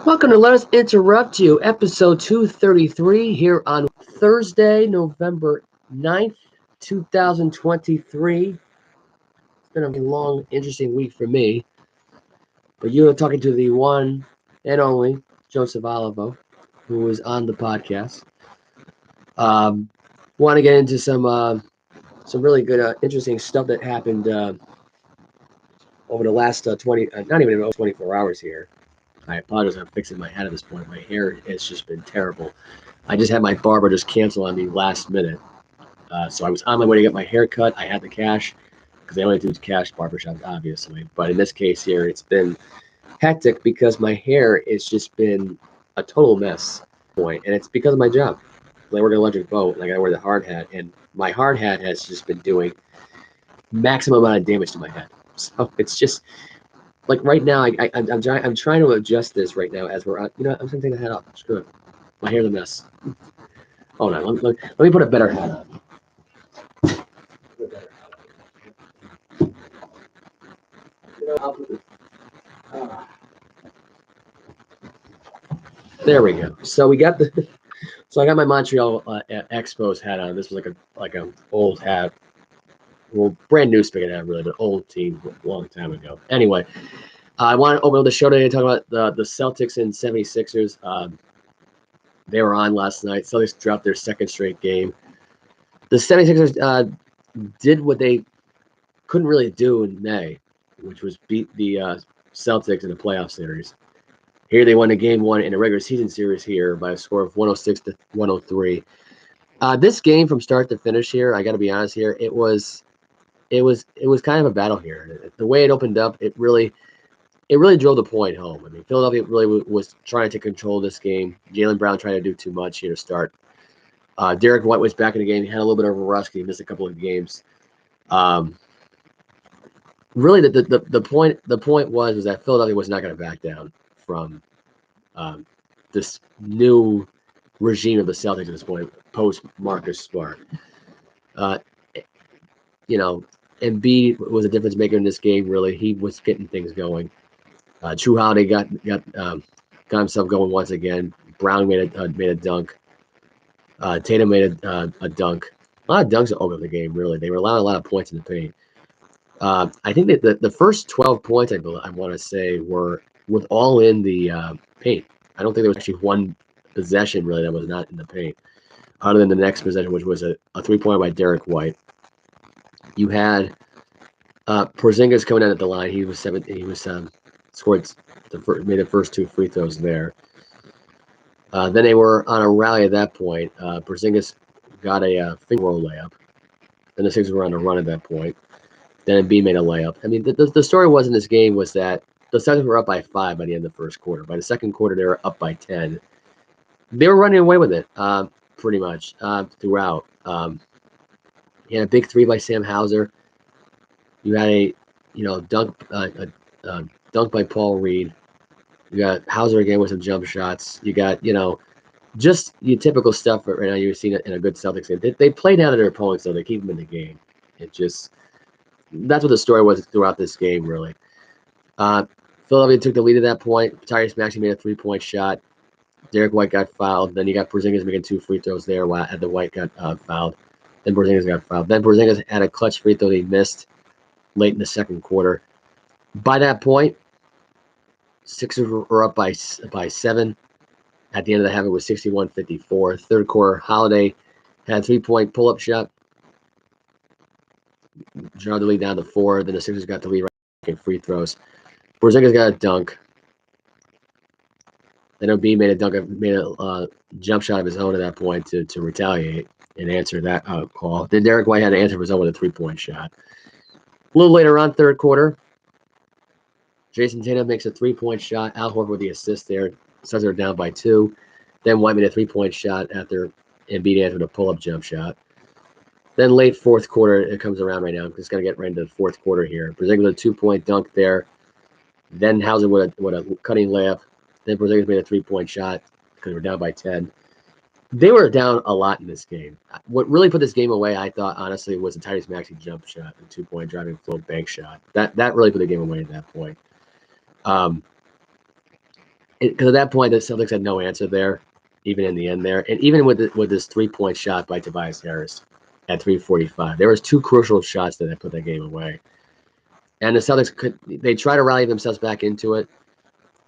Welcome to Let Us Interrupt You, episode 233, here on Thursday, November 9th, 2023. It's been a long, interesting week for me, but you are talking to the one and only Joseph Olivo, who was on the podcast. Want to get into some really good, interesting stuff that happened over the last not even 24 hours here. I apologize. I'm fixing my head at this point. My hair has just been terrible. I just had my barber just cancel on me last minute. So I was on my way to get my hair cut. I had the cash because they only do cash barbershops, obviously. But in this case here, it's been hectic because my hair has just been a total mess. And it's because of my job. I work at an electric boat, and I got to wear the hard hat. And my hard hat has just been doing maximum amount of damage to my head. So it's just... like right now, I'm trying to adjust this right now as we're on. I'm going to take the hat off. Screw it. My hair's a mess. Oh no, let me put a better hat on. There we go. So we got I got my Montreal Expos hat on. This was like a old hat. Well, brand new spigot hat really, but old team a long time ago. Anyway. I want to open up the show today and talk about the Celtics and 76ers. They were on last night. Celtics dropped their second straight game. The 76ers did what they couldn't really do in May, which was beat the Celtics in the playoff series. Here they won a game one in a regular season series here by a score of 106-103. This game from start to finish here, I got to be honest here, it was kind of a battle here. The way it opened up, it really drove the point home. I mean, Philadelphia really was trying to control this game. Jaylen Brown trying to do too much here to start. Derek White was back in the game. He had a little bit of a rust. He missed a couple of games. Really, the point was that Philadelphia was not going to back down from this new regime of the Celtics at this point, post Marcus Smart. Embiid was a difference maker in this game. Really, he was getting things going. True Holiday got himself going once again. Brown made a dunk. Tatum made a dunk. A lot of dunks over the game, really. They were allowing a lot of points in the paint. I think that the first 12 points, I want to say, were all in the paint. I don't think there was actually one possession, really, that was not in the paint, other than the next possession, which was a 3-pointer by Derek White. You had Porzingis coming out at the line. He was scored made the first two free throws there. Then they were on a rally at that point. Porzingis got a finger roll layup. Then the Sixers were on a run at that point. Then Embiid made a layup. I mean, the story was in this game was that the Celtics were up by 5 by the end of the first quarter. By the second quarter, they were up by 10. They were running away with it pretty much throughout. You had a big three by Sam Hauser. You had a dunk by Paul Reed. You got Hauser again with some jump shots. You got, just your typical stuff right now you've seen it in a good Celtics game. They play down to their opponents, though. They keep them in the game. That's what the story was throughout this game, really. Philadelphia took the lead at that point. Tyrese Maxey made a 3-point shot. Derek White got fouled. Then you got Porzingis making 2 free throws there while the White got fouled. Then Porzingis got fouled. Then Porzingis had a clutch free throw that he missed late in the second quarter. By that point, Sixers were up by 7. At the end of the half, it was 61-54. Third quarter, Holiday had a 3-point pull-up shot. Draw the lead down to 4. Then the Sixers got the lead right in free throws. Porzingis got a dunk. Then Embiid made a jump shot of his own at that point to retaliate and answer that call. Then Derek White had to answer for his own with a 3-point shot. A little later on, third quarter, Jason Tatum makes a 3-point shot. Al Horford with the assist there. Suns are down by 2. Then White made a 3-point shot after Embiid answered a pull-up jump shot. Then late fourth quarter, it comes around right now. I'm just going to get right into the fourth quarter here. Porzingis with a 2-point dunk there. Then Hauser with a cutting layup. Then Porzingis made a 3-point shot because we're down by 10. They were down a lot in this game. What really put this game away, I thought, honestly, was the Tyrese Maxey jump shot, the 2-point driving float bank shot. That really put the game away at that point. Because at that point, the Celtics had no answer there, even in the end there. And even with this 3-point shot by Tobias Harris at 3:45, there was two crucial shots that put that game away. And the Celtics they try to rally themselves back into it.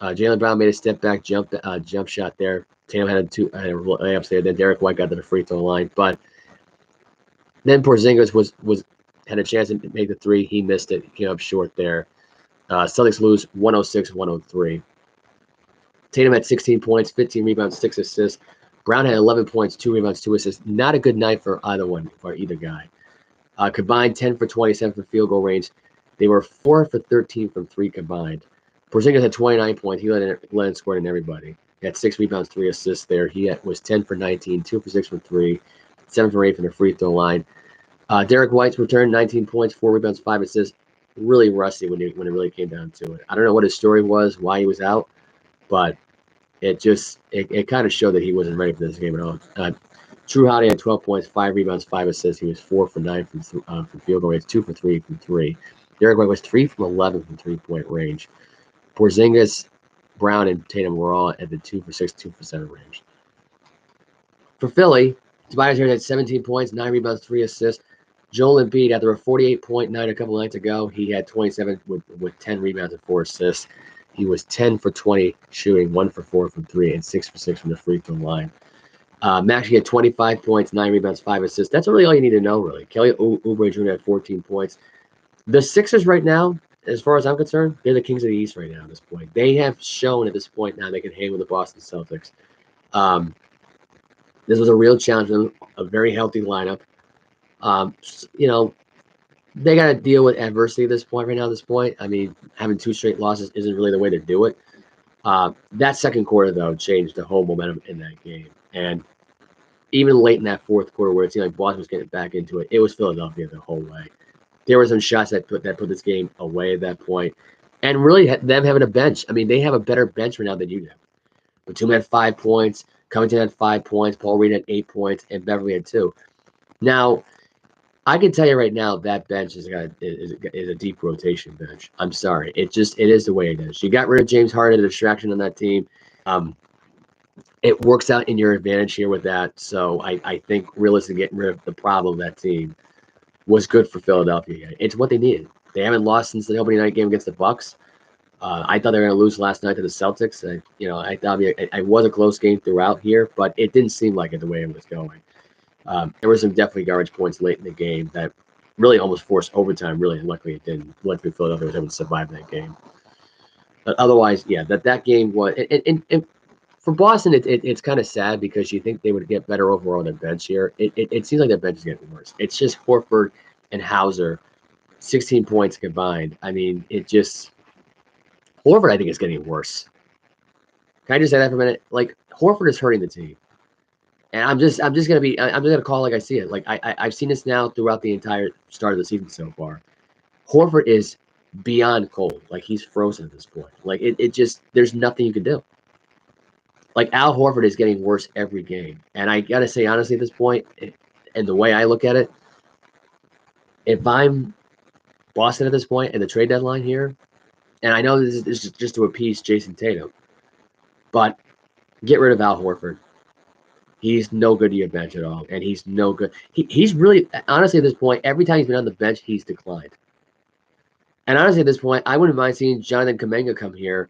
Jaylen Brown made a step back jump shot there. Tatum had two layups there. Then Derek White got to the free throw line, but then Porzingis had a chance to make the three. He missed it. He came up short there. Celtics lose 106-103. Tatum had 16 points, 15 rebounds, 6 assists. Brown had 11 points, 2 rebounds, 2 assists. Not a good night for either guy. Combined 10 for 27 from field goal range. They were 4 for 13 from 3 combined. Porzingis had 29 points. He led in scoring everybody. He had 6 rebounds, 3 assists there. He was 10 for 19, 2 for 6 from 3, 7 for 8 from the free throw line. Derek White's returned 19 points, 4 rebounds, 5 assists. Really rusty when it really came down to it. I don't know what his story was, why he was out, but it kind of showed that he wasn't ready for this game at all. Drew Holiday had 12 points, 5 rebounds, 5 assists. He was 4 for 9 from field goal range, 2 for 3 from 3. Derek White was 3 from 11 from 3-point range. Porzingis, Brown, and Tatum were all at the 2 for 6, 2 for 7 range. For Philly, Tobias Harris had 17 points, 9 rebounds, 3 assists. Joel Embiid, after a 48-point night a couple nights ago, he had 27 with 10 rebounds and 4 assists. He was 10 for 20 shooting, 1 for 4 from 3, and 6 for 6 from the free throw line. Maxey had 25 points, 9 rebounds, 5 assists. That's really all you need to know, really. Kelly Oubre Jr. had 14 points. The Sixers right now, as far as I'm concerned, they're the kings of the East right now at this point. They have shown at this point now they can hang with the Boston Celtics. This was a real challenge, a very healthy lineup. They got to deal with adversity at this point right now. At this point, I mean, having 2 straight losses isn't really the way to do it. That second quarter, though, changed the whole momentum in that game. And even late in that fourth quarter, where it seemed like Boston was getting back into it, it was Philadelphia the whole way. There were some shots that put this game away at that point. And really, them having a bench. I mean, they have a better bench right now than you do. Batum had 5 points. Covington had 5 points. Paul Reed had 8 points. And Beverly had 2. Now, I can tell you right now that bench is a deep rotation bench. I'm sorry. It is the way it is. You got rid of James Harden, a distraction on that team. It works out in your advantage here with that. So I think realistically getting rid of the problem of that team was good for Philadelphia. It's what they needed. They haven't lost since the opening night game against the Bucks. I thought they were going to lose last night to the Celtics. I thought it was a close game throughout here, but it didn't seem like it the way it was going. There were some definitely garbage points late in the game that really almost forced overtime. Really, and luckily it didn't. Luckily Philadelphia was able to survive that game. But otherwise, yeah, that game was. And for Boston, it's kind of sad because you think they would get better overall on their bench here. It seems like their bench is getting worse. It's just Horford and Hauser, 16 points combined. I mean, Horford, I think, is getting worse. Can I just say that for a minute? Like, Horford is hurting the team. And I'm just gonna call it like I see it. Like I've seen this now throughout the entire start of the season so far. Horford is beyond cold. Like, he's frozen at this point. Like it just there's nothing you can do. Like, Al Horford is getting worse every game. And I gotta say honestly at this point, and the way I look at it, if I'm Boston at this point at the trade deadline here, and I know this is just to appease Jason Tatum, but get rid of Al Horford. He's no good to your bench at all, and he's no good. He's really, honestly, at this point, every time he's been on the bench, he's declined. And honestly, at this point, I wouldn't mind seeing Jonathan Kuminga come here.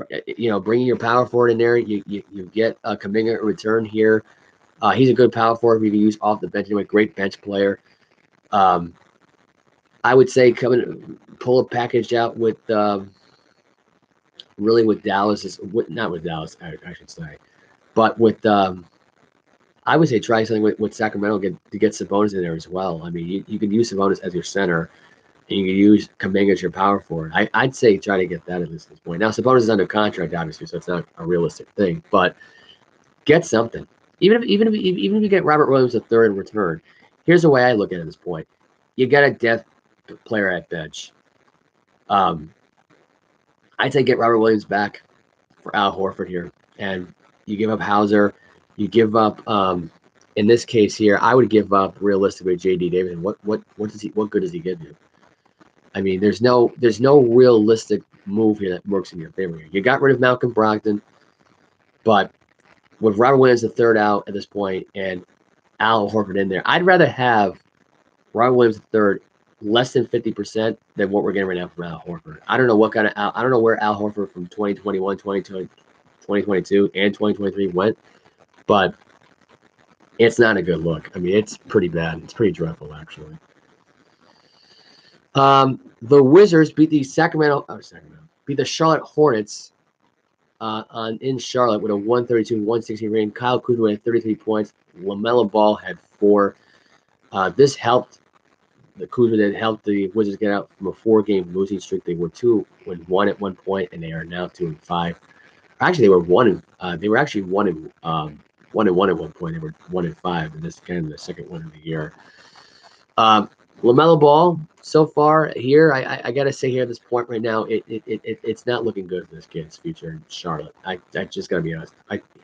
Bringing your power forward in there, you get Kuminga in return here. He's a good power forward we can use off the bench anyway. Great bench player. I would say pull a package out with with Dallas, not with Dallas, I should say, but with I would say try something with Sacramento to get Sabonis in there as well. I mean, you can use Sabonis as your center, and you can use Kuminga as your power forward. I'd say try to get that at this point. Now, Sabonis is under contract, obviously, so it's not a realistic thing, but get something. Even if you get Robert Williams III in return, here's the way I look at it at this point. You got a depth player at bench. I'd say get Robert Williams back for Al Horford here, and you give up Hauser. You give up, in this case here, I would give up realistically J.D. Davis. What good does he give you? I mean, there's no realistic move here that works in your favor here. You got rid of Malcolm Brogdon, but with Robert Williams the third out at this point and Al Horford in there, I'd rather have Robert Williams the third less than 50% than what we're getting right now from Al Horford. I don't know what kind of I don't know where Al Horford from 2021, 2022, and 2023 went, but it's not a good look. I mean, it's pretty bad. It's pretty dreadful, actually. The Wizards beat the beat the Charlotte Hornets in Charlotte with a 132-116 rating. Kyle Kuzma had 33 points. LaMelo Ball had 4. This helped. The Kuzma that helped the Wizards get out from a 4-game losing streak. They were 2-1 at one point, and they are now 2-5. Actually, they were 1. They were actually 1-1 at one point. They were 1-5, and this is kind of the second win of the year. LaMelo Ball, so far here, I gotta say here at this point right now, it's not looking good for this kid's future in Charlotte. I just gotta be honest.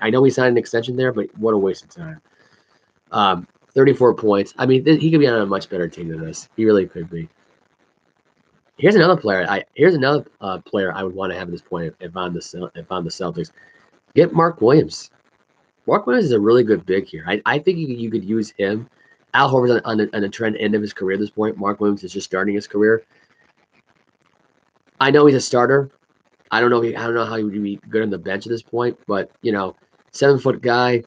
I know he signed an extension there, but what a waste of time. 34 points. I mean, he could be on a much better team than this. He really could be. Here's another player. Here's another player I would want to have at this point if I'm the Celtics. Get Mark Williams. Mark Williams is a really good big here. I think you could use him. Al Horford's on the trend end of his career at this point. Mark Williams is just starting his career. I know he's a starter. I don't know how he would be good on the bench at this point, but 7-foot guy.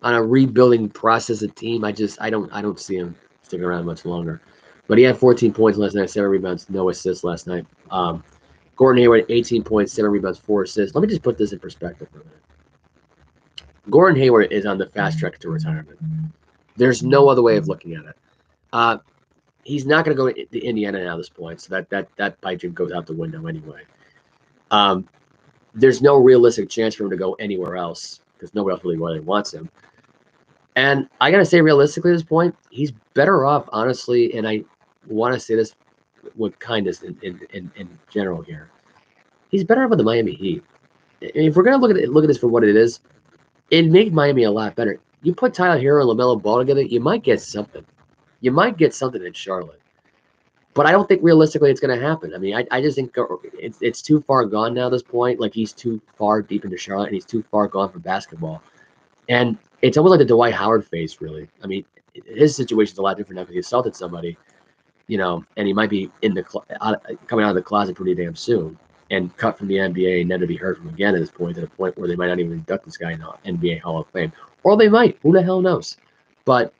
On a rebuilding process of team, I don't see him sticking around much longer. But he had 14 points last night, 7 rebounds, no assists last night. Gordon Hayward, 18 points, 7 rebounds, 4 assists. Let me just put this in perspective for a minute. Gordon Hayward is on the fast track to retirement. There's no other way of looking at it. He's not going to go to Indiana now at this point, so that pipe dream goes out the window anyway. There's no realistic chance for him to go anywhere else because nobody else really wants him. And I got to say, realistically at this point, he's better off, honestly, and I want to say this with kindness in general here. He's better off with the Miami Heat. If we're going to look at this for what it is, it'd make Miami a lot better. You put Tyler Hero and LaMelo Ball together, you might get something. You might get something in Charlotte. But I don't think realistically it's going to happen. I mean, I just think it's too far gone now at this point. Like, he's too far deep into Charlotte, and he's too far gone for basketball. And it's almost like the Dwight Howard phase, really. I mean, his situation is a lot different now because he assaulted somebody, and he might be coming out of the closet pretty damn soon and cut from the NBA and never to be heard from again at this point, to the point where they might not even induct this guy in the NBA Hall of Fame. Or they might. Who the hell knows? But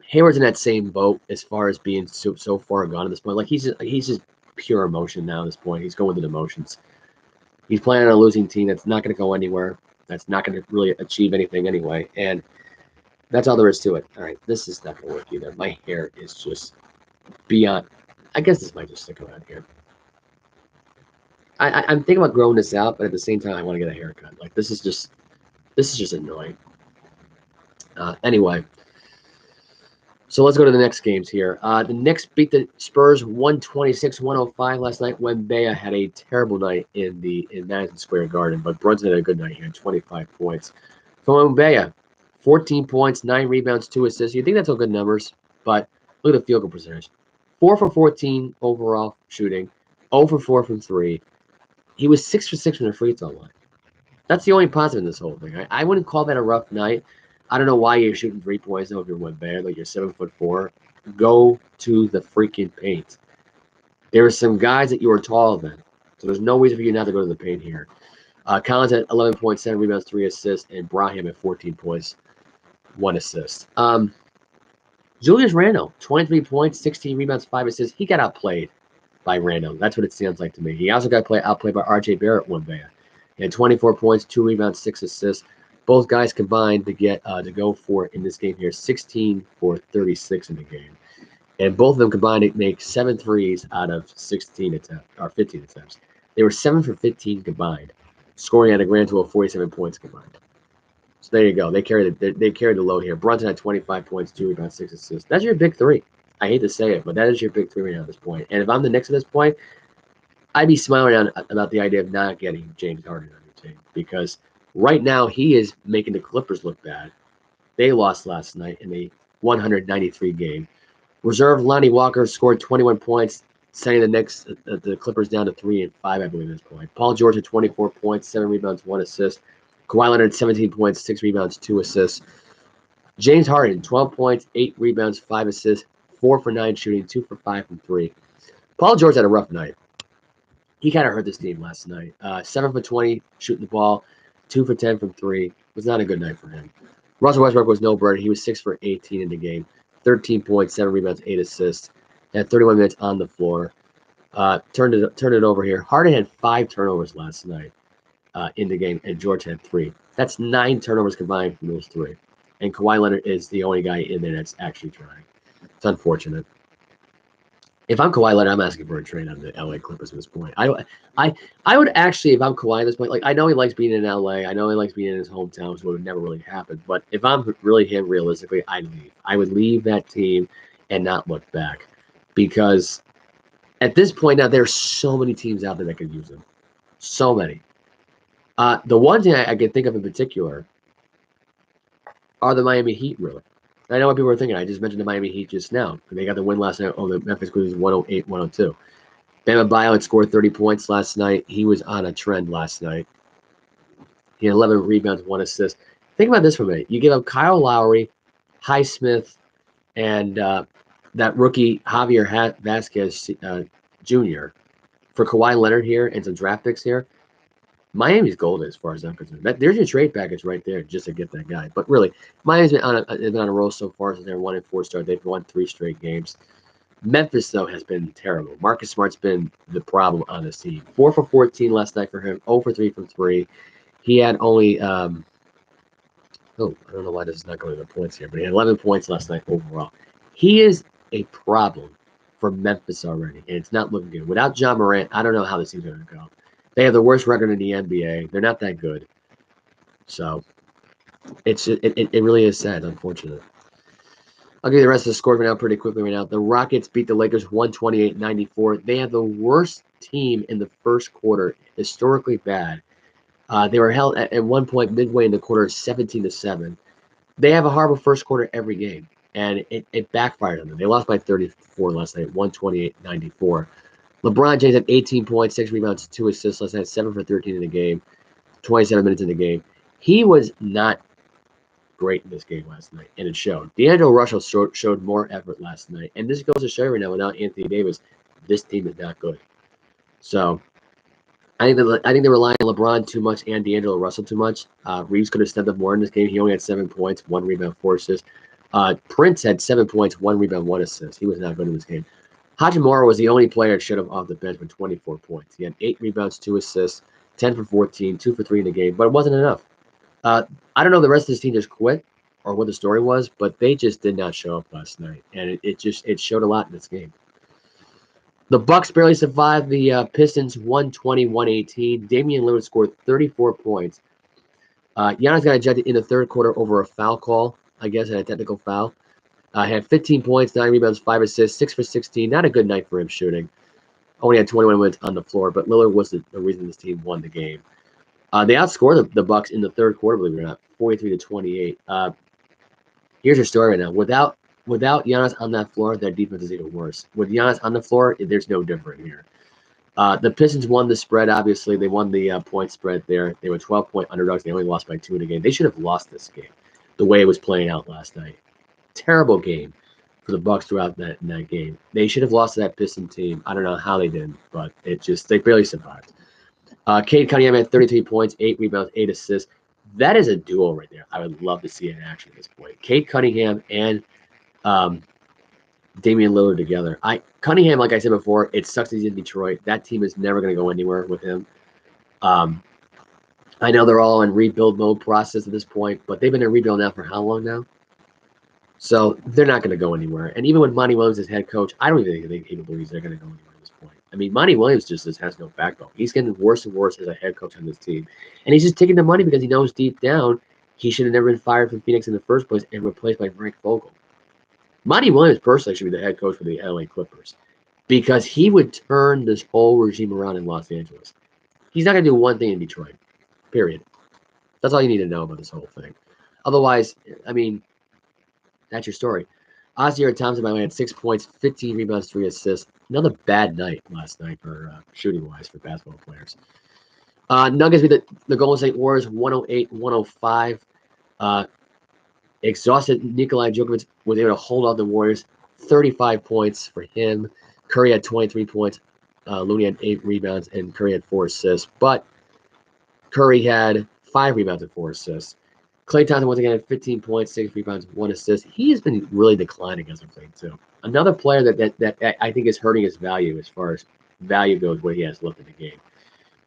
Hayward's in that same boat as far as being so far gone at this point. Like, he's just pure emotion now at this point. He's going through the motions. He's playing on a losing team that's not going to go anywhere. That's not going to really achieve anything anyway. And that's all there is to it. All right, this is not going to work either. My hair is just beyond. I guess this might just stick around here. I'm thinking about growing this out, but at the same time, I want to get a haircut. Like, this is just annoying. Anyway, so let's go to the next games here. The Knicks beat the Spurs 126-105 last night. Wembanyama had a terrible night in Madison Square Garden, but Brunson had a good night here, 25 points. From Wembanyama, 14 points, 9 rebounds, 2 assists. You think that's all good numbers, but look at the field goal percentage. 4 for 14 overall shooting, 0 for 4 from 3. He was 6 for 6 from the free throw line. That's the only positive in this whole thing. I wouldn't call that a rough night. I don't know why you're shooting 3 points though if you're Wembanyama, like you're 7'4". Go to the freaking paint. There are some guys that you are taller than, so there's no reason for you not to go to the paint here. Collins at 11 points, 7 rebounds, 3 assists, and Brahim at 14 points, 1 assist. Julius Randle, 23 points, 16 rebounds, 5 assists. He got outplayed by Randle. That's what it sounds like to me. He also got outplayed by RJ Barrett, Wembanyama. He had 24 points, 2 rebounds, 6 assists. Both guys combined to get to go for in this game here 16 for 36 in the game, and both of them combined to make 7 threes out of 15 attempts. They were 7 for 15 combined, scoring at a grand total of 47 points combined. So there you go. They carried the load here. Brunson had 25 points, 2 rebounds, 6 assists. That's your big three. I hate to say it, but that is your big three right now at this point. And if I'm the Knicks at this point, I'd be smiling about the idea of not getting James Harden on your team, because right now he is making the Clippers look bad. They lost last night in a 193 game. Reserve Lonnie Walker scored 21 points. sending the Clippers down to 3-5, I believe, at this point. Paul George had 24 points, 7 rebounds, 1 assist. Kawhi Leonard, 17 points, 6 rebounds, 2 assists. James Harden, 12 points, 8 rebounds, 5 assists, 4 for 9 shooting, 2 for 5 from 3. Paul George had a rough night. He kind of hurt this team last night. 7 for 20 shooting the ball, 2 for 10 from 3. It was not a good night for him. Russell Westbrook was no bird. He was 6 for 18 in the game, 13 points, 7 rebounds, 8 assists. Had 31 minutes on the floor. Turned it over here. Harden had 5 turnovers last night in the game, and George had 3. That's 9 turnovers combined from those 3. And Kawhi Leonard is the only guy in there that's actually trying. It's unfortunate. If I'm Kawhi Leonard, I'm asking for a trade on the LA Clippers at this point. I would actually, if I'm Kawhi at this point, like I know he likes being in LA, I know he likes being in his hometown, so it would never really happen. But if I'm really him, realistically, I'd leave. I would leave that team and not look back, because at this point now there's so many teams out there that could use him, so many. The one thing I can think of in particular are the Miami Heat, really. I know what people are thinking. I just mentioned the Miami Heat just now. They got the win last night over the Memphis Grizzlies, 108-102. Bam Adebayo had scored 30 points last night. He was on a trend last night. He had 11 rebounds, 1 assist. Think about this for a minute. You give up Kyle Lowry, Highsmith, and that rookie Javier Vasquez Jr. for Kawhi Leonard here and some draft picks here. Miami's golden as far as I'm concerned. There's your trade package right there just to get that guy. But really, Miami's been on a roll so far since they're 1-4 start. They've won 3 straight games. Memphis, though, has been terrible. Marcus Smart's been the problem on this team. 4 for 14 last night for him. 0 for 3 from 3. He had only I don't know why this is not going to the points here, but he had 11 points last night overall. He is a problem for Memphis already, and it's not looking good. Without John Morant, I don't know how this team's going to go. They have the worst record in the NBA. They're not that good. So it really is sad, unfortunate. I'll give you the rest of the score right now pretty quickly right now. The Rockets beat the Lakers 128-94. They had the worst team in the first quarter, historically bad. They were held at one point midway in the quarter 17-7. They have a horrible first quarter every game, and it backfired on them. They lost by 34 last night, 128-94. LeBron James had 18 points, 6 rebounds, 2 assists last night, 7 for 13 in the game, 27 minutes in the game. He was not great in this game last night, and it showed. D'Angelo Russell showed more effort last night, and this goes to show you right now, without Anthony Davis, this team is not good. So I think they're relying on LeBron too much and D'Angelo Russell too much. Reeves could have stepped up more in this game. He only had 7 points, 1 rebound, 4 assists. Prince had 7 points, 1 rebound, 1 assist. He was not good in this game. Hachimura was the only player that showed up off the bench with 24 points. He had 8 rebounds, 2 assists, 10 for 14, 2 for 3 in the game, but it wasn't enough. I don't know if the rest of this team just quit or what the story was, but they just did not show up last night, and it showed a lot in this game. The Bucks barely survived the Pistons 120-118. Damian Lillard scored 34 points. Giannis got ejected in the third quarter over a foul call, I guess, and a technical foul. Had 15 points, 9 rebounds, 5 assists, 6 for 16. Not a good night for him shooting. Only had 21 minutes on the floor, but Lillard was the reason this team won the game. They outscored the Bucks in the third quarter, believe it or not, 43-28. Here's your story right now. Without Giannis on that floor, their defense is even worse. With Giannis on the floor, there's no different here. The Pistons won the spread, obviously. They won the point spread there. They were 12-point underdogs. They only lost by 2 in the game. They should have lost this game the way it was playing out last night. Terrible game for the Bucks throughout that game. They should have lost to that Piston team. I don't know how they didn't, but they barely survived. Cade Cunningham had 33 points, 8 rebounds, 8 assists. That is a duo right there. I would love to see it in action at this point. Cade Cunningham and Damian Lillard together. Cunningham, like I said before, it sucks he's in Detroit. That team is never going to go anywhere with him. I know they're all in rebuild mode process at this point, but they've been in rebuild now for how long now? So they're not going to go anywhere. And even with Monty Williams as head coach, I don't even think he believes they're going to go anywhere at this point. I mean, Monty Williams just has no backbone. He's getting worse and worse as a head coach on this team. And he's just taking the money because he knows deep down he should have never been fired from Phoenix in the first place and replaced by Frank Vogel. Monty Williams personally should be the head coach for the LA Clippers because he would turn this whole regime around in Los Angeles. He's not going to do one thing in Detroit, period. That's all you need to know about this whole thing. Otherwise, I mean, that's your story. Oscar Thompson, by the way, had 6 points, 15 rebounds, 3 assists. another bad night last night for shooting-wise for basketball players. Nuggets beat the Golden State Warriors 108-105. Exhausted Nikolai Djokovic was able to hold out the Warriors. 35 points for him. Curry had 23 points. Looney had 8 rebounds, and Curry had 4 assists. But Curry had 5 rebounds and 4 assists. Klay Thompson once again had 15 points, 6 rebounds, 1 assist. He has been really declining as of late too. Another player that I think is hurting his value as far as value goes, what he has left in the game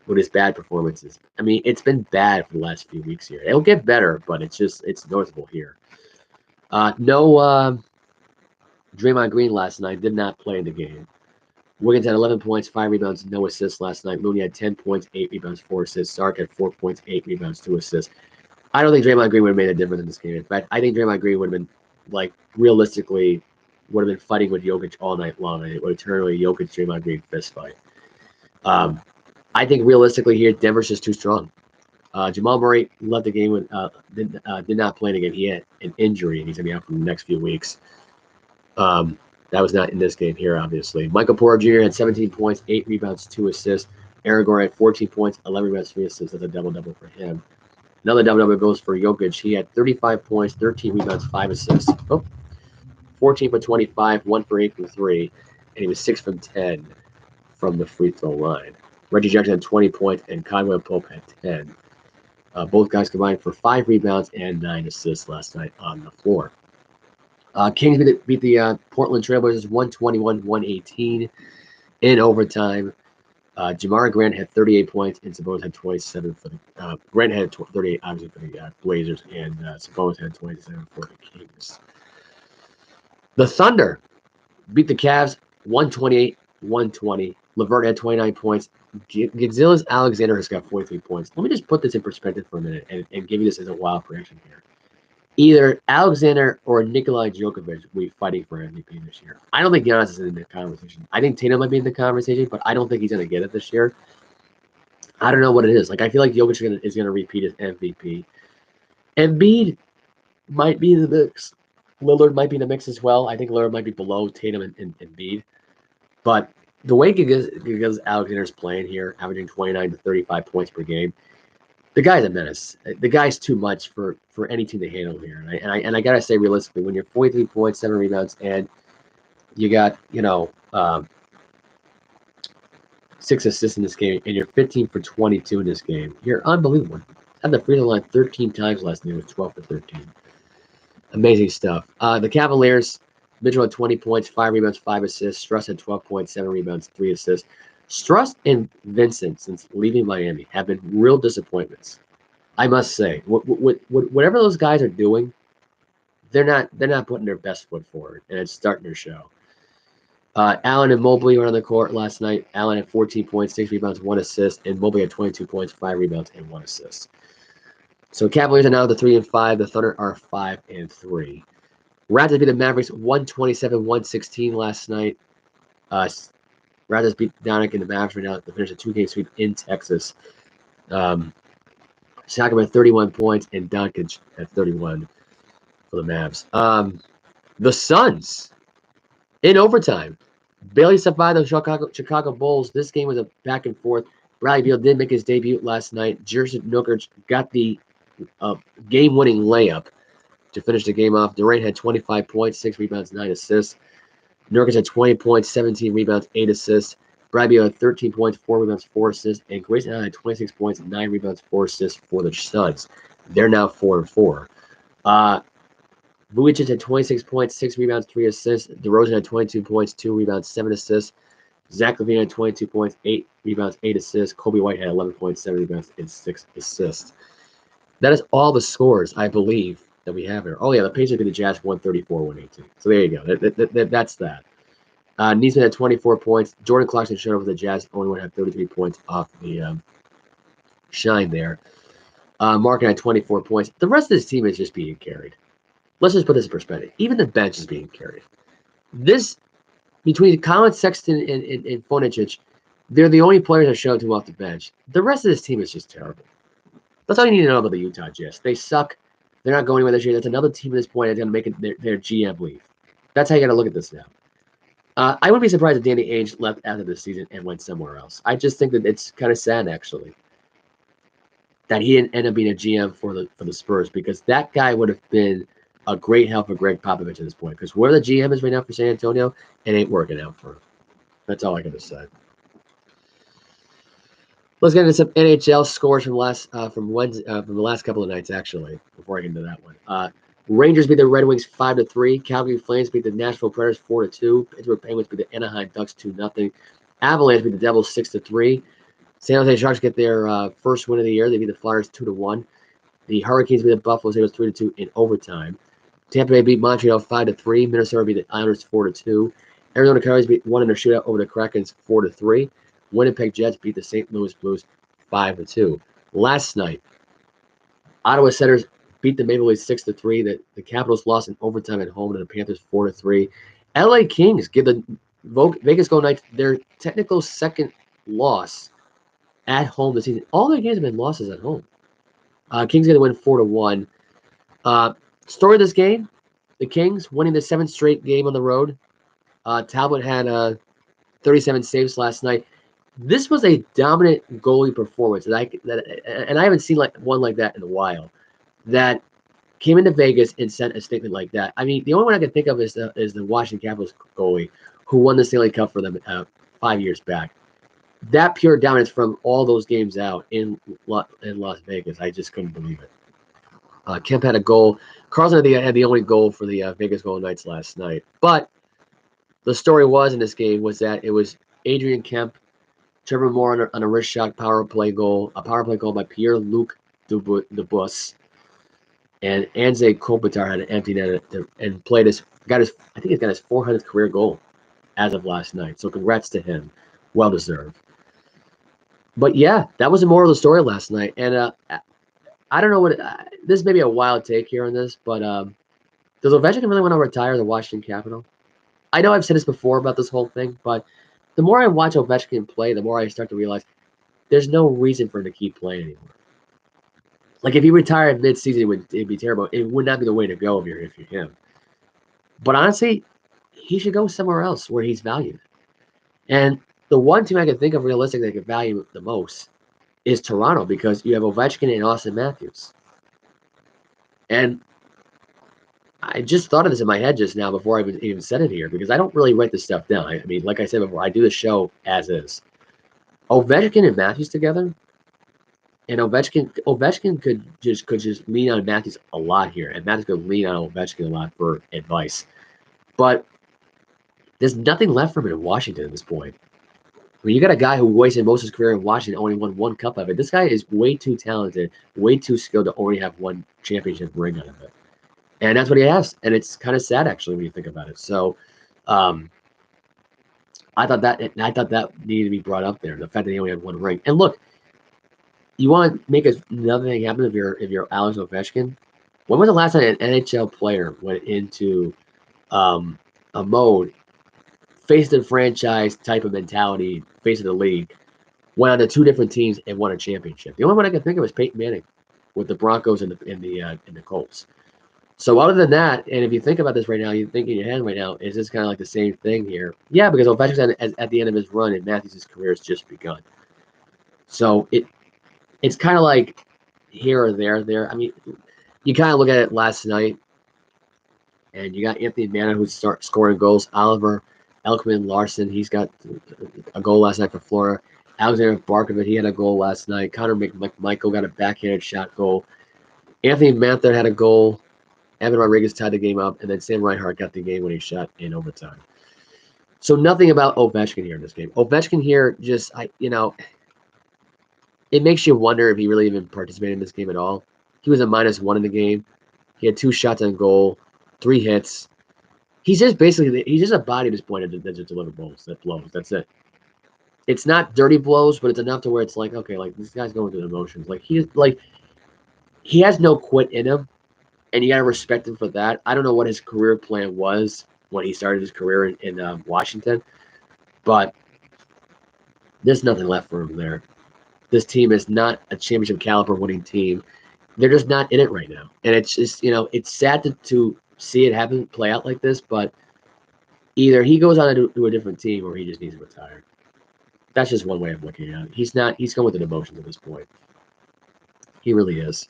with his bad performances. I mean, it's been bad for the last few weeks here. It'll get better, but it's noticeable here. No Draymond Green last night did not play in the game. Wiggins had 11 points, 5 rebounds, no assists last night. Looney had 10 points, 8 rebounds, 4 assists. Sark had 4 points, 8 rebounds, 2 assists. I don't think Draymond Green would have made a difference in this game. In fact, I think Draymond Green would have been, like, realistically, would have been fighting with Jokic all night long. And it would have turned into a Jokic-Draymond Green fist fight. I think realistically here, Denver's just too strong. Jamal Murray left the game with did not play again. He had an injury, and he's going to be out for the next few weeks. That was not in this game here, obviously. Michael Porter Jr. had 17 points, 8 rebounds, 2 assists. Aaron Gordon had 14 points, 11 rebounds, 3 assists. That's a double-double for him. Another double-double goes for Jokic. He had 35 points, 13 rebounds, 5 assists. 14 for 25, 1 for 8 from 3, and he was 6 from 10 from the free throw line. Reggie Jackson had 20 points, and Conway Pope had 10. Both guys combined for 5 rebounds and 9 assists last night on the floor. Kings beat the Portland Trailblazers 121-118 in overtime. Jamar Grant had 38 points, and Sabonis had 27 for the Grant had 38, obviously, for the Blazers, and Sabonis had 27 for the Kings. The Thunder beat the Cavs 128-120. LeVert had 29 points. Gilgeous Alexander has got 43 points. Let me just put this in perspective for a minute and give you this as a wild prediction here. Either Alexander or Nikolai Djokovic will be fighting for MVP this year. I don't think Giannis is in the conversation. I think Tatum might be in the conversation, but I don't think he's going to get it this year. I don't know what it is. Like, I feel like Jokic is going to repeat his MVP. Embiid might be in the mix. Lillard might be in the mix as well. I think Lillard might be below Tatum and Embiid. But the way Gilgeous Alexander is playing here, averaging 29 to 35 points per game, the guy's a menace. The guy's too much for any team to handle here. And I gotta say, realistically, when you're 43 points, 7 rebounds, and you got 6 assists in this game, and you're 15 for 22 in this game, you're unbelievable. Had the free throw line 13 times last night. It was 12 for 13. Amazing stuff. The Cavaliers, Mitchell had 20 points, 5 rebounds, 5 assists. Struss had 12 points, 7 rebounds, 3 assists. Struss and Vincent, since leaving Miami, have been real disappointments. I must say, whatever those guys are doing, they're not putting their best foot forward, and it's starting to show. Allen and Mobley were on the court last night. Allen had 14 points, 6 rebounds, 1 assist, and Mobley had 22 points, 5 rebounds, and 1 assist. So Cavaliers are now the 3-5. The Thunder are 5-3. Raptors beat the Mavericks 127-116 last night. Raptors beat Doncic and the Mavs right now to finish a 2-game sweep in Texas. Siakam had 31 points and Doncic had 31 for the Mavs. The Suns in overtime barely survived the Chicago Bulls. This game was a back and forth. Bradley Beal did make his debut last night. Jusuf Nurkic got the game-winning layup to finish the game off. Durant had 25 points, 6 rebounds, 9 assists. Nurkic had 20 points, 17 rebounds, 8 assists. Bradley Beal had 13 points, 4 rebounds, 4 assists. And Grayson Allen had 26 points, 9 rebounds, 4 assists for the Suns. They're now 4-4. Vucevic had 26 points, 6 rebounds, 3 assists. DeRozan had 22 points, 2 rebounds, 7 assists. Zach LaVine had 22 points, 8 rebounds, 8 assists. Kobe White had 11 points, 7 rebounds, and 6 assists. That is all the scores, I believe, that we have here. Oh, yeah, the Pacers beat the Jazz 134-118. So there you go. That's that. Neesmith had 24 points. Jordan Clarkson showed up with the Jazz. Only one had 33 points off the shine there. Markin had 24 points. The rest of this team is just being carried. Let's just put this in perspective. Even the bench is being carried. This, between Colin Sexton and Fonicic, they're the only players that showed to off the bench. The rest of this team is just terrible. That's all you need to know about the Utah Jazz. They suck. They're not going anywhere this year. That's another team at this point that's going to make their GM leave. That's how you got to look at this now. I wouldn't be surprised if Danny Ainge left after the season and went somewhere else. I just think that it's kind of sad, actually, that he didn't end up being a GM for the Spurs, because that guy would have been a great help for Greg Popovich at this point. Because where the GM is right now for San Antonio, it ain't working out for him. That's all I got to say. Let's get into some NHL scores from the last couple of nights, actually, before I get into that one. Rangers beat the Red Wings 5-3. Calgary Flames beat the Nashville Predators 4-2. Pittsburgh Penguins beat the Anaheim Ducks 2-0. Avalanche beat the Devils 6-3. San Jose Sharks get their first win of the year. They beat the Flyers 2-1. The Hurricanes beat the Buffalo Sabres 3-2 in overtime. Tampa Bay beat Montreal 5-3. Minnesota beat the Islanders 4-2. Arizona Coyotes won in a shootout over the Krakens 4-3. Winnipeg Jets beat the St. Louis Blues 5-2. Last night, Ottawa Senators beat the Maple Leafs 6-3. The Capitals lost in overtime at home to the Panthers 4-3. LA Kings give the Vegas Golden Knights their technical second loss at home this season. All their games have been losses at home. Kings going to win 4-1. Story of this game: the Kings winning the 7th straight game on the road. Talbot had 37 saves last night. This was a dominant goalie performance, and I haven't seen one like that in a while. That came into Vegas and sent a statement like that. I mean, the only one I can think of is the Washington Capitals goalie who won the Stanley Cup for them 5 years back. That pure dominance from all those games out in Las Vegas, I just couldn't believe it. Kemp had a goal. Carlson had the only goal for the Vegas Golden Knights last night. But the story in this game was that it was Adrian Kemp, Trevor Moore on a wrist shot power play goal, a power play goal by Pierre-Luc Dubois, and Anze Kopitar had an empty net and I think he's got his 400th career goal as of last night. So congrats to him, well deserved. But yeah, that was the moral of the story last night. And I don't know this may be a wild take here on this, but does Ovechkin really want to retire the Washington Capitol? I know I've said this before about this whole thing, but the more I watch Ovechkin play, the more I start to realize there's no reason for him to keep playing anymore. Like, if he retired mid-season, it'd be terrible. It would not be the way to go if you're him. But honestly, he should go somewhere else where he's valued. And the one team I can think of realistically that could value the most is Toronto, because you have Ovechkin and Austin Matthews. And I just thought of this in my head just now before I even said it here, because I don't really write this stuff down. I mean, like I said before, I do the show as is. Ovechkin and Matthews together, and Ovechkin could just lean on Matthews a lot here, and Matthews could lean on Ovechkin a lot for advice. But there's nothing left for him in Washington at this point. I mean, you got a guy who wasted most of his career in Washington, only won one cup of it. This guy is way too talented, way too skilled to only have one championship ring out of it. And that's what he has. And it's kind of sad, actually, when you think about it. So I thought that needed to be brought up there, the fact that he only had one ring. And look, you want to make another thing happen if you're Alex Ovechkin? When was the last time an NHL player went into a mode, face the franchise type of mentality, face of the league, went on to two different teams and won a championship? The only one I can think of is Peyton Manning with the Broncos and the Colts. So other than that, and if you think about this right now, you think in your head right now, is this kind of like the same thing here? Yeah, because Ovechkin's at the end of his run, and Matthews' career has just begun. So it's kind of like here or there. I mean, you kind of look at it last night, and you got Anthony Manta who's scoring goals. Oliver Ekman-Larsson, he's got a goal last night for Florida. Alexander Barkovich, he had a goal last night. Connor McMichael got a backhanded shot goal. Anthony Mantha had a goal. Evan Rodriguez tied the game up, and then Sam Reinhart got the game-winning shot in overtime. So nothing about Ovechkin here in this game. Ovechkin here just, it makes you wonder if he really even participated in this game at all. He was a -1 in the game. He had 2 shots on goal, 3 hits. He's just a body at this point that just delivers blows. That's it. It's not dirty blows, but it's enough to where it's like, okay, like this guy's going through the emotions. He has no quit in him. And you got to respect him for that. I don't know what his career plan was when he started his career in Washington, but there's nothing left for him there. This team is not a championship caliber winning team. They're just not in it right now. And it's just, it's sad to see it happen, play out like this, but either he goes on to a different team or he just needs to retire. That's just one way of looking at it. He's going with the emotions at this point. He really is.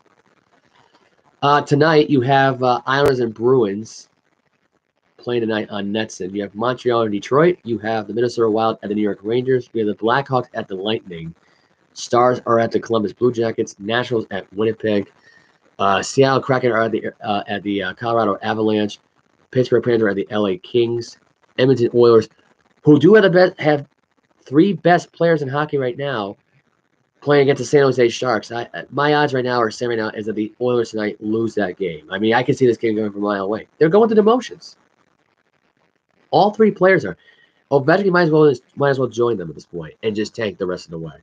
Tonight you have Islanders and Bruins playing tonight on Netson. You have Montreal and Detroit. You have the Minnesota Wild at the New York Rangers. We have the Blackhawks at the Lightning. Stars are at the Columbus Blue Jackets. Nationals at Winnipeg. Seattle Kraken are at the Colorado Avalanche. Pittsburgh Panthers are at the LA Kings. Edmonton Oilers, who do have three best players in hockey right now, playing against the San Jose Sharks. My odds right now is that the Oilers tonight lose that game. I mean, I can see this game going from a mile away. They're going through the motions. All three players are. Ovechkin might as well join them at this point and just tank the rest of the way.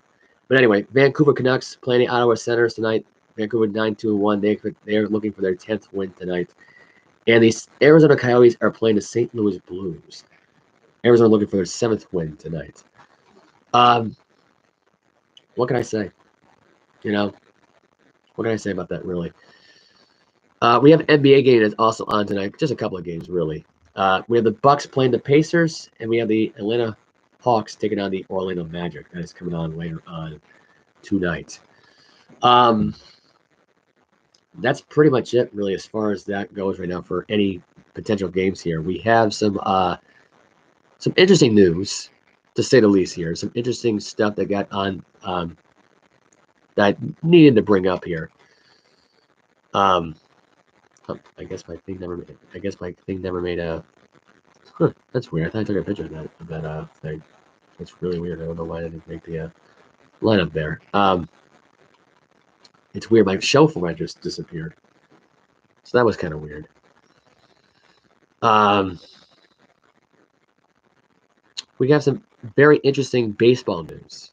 But anyway, Vancouver Canucks playing the Ottawa Senators tonight. Vancouver 9-2-1. They're looking for their 10th win tonight. And the Arizona Coyotes are playing the St. Louis Blues. Arizona looking for their 7th win tonight. What can I say? What can I say about that, really? We have an NBA game that's also on tonight. Just a couple of games, really. We have the Bucks playing the Pacers, and we have the Atlanta Hawks taking on the Orlando Magic. That is coming on later on tonight. That's pretty much it, really, as far as that goes right now for any potential games here. We have some interesting news, to say the least here. Some interesting stuff that got on that I needed to bring up here. I guess my thing never made a. Huh, that's weird. I thought I took a picture of that thing. It's really weird. I don't know why I didn't make the lineup there. It's weird. My show format just disappeared, so that was kind of weird. We have some very interesting baseball news,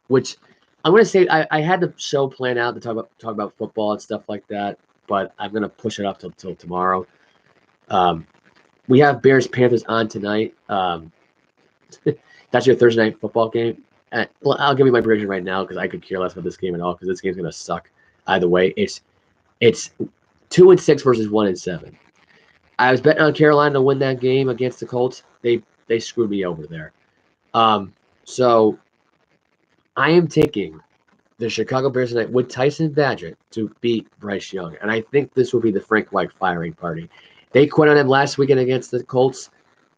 which I'm going to say I had the show planned out to talk about football and stuff like that, but I'm going to push it up till tomorrow. We have Bears-Panthers on tonight. That's your Thursday night football game. Well, I'll give you my prediction right now because I could care less about this game at all because this game's going to suck either way. It's 2-6 versus 1-7. I was betting on Carolina to win that game against the Colts. They screwed me over there. So I am taking the Chicago Bears tonight with Tyson Bagent to beat Bryce Young. And I think this will be the Frank Reich firing party. They quit on him last weekend against the Colts.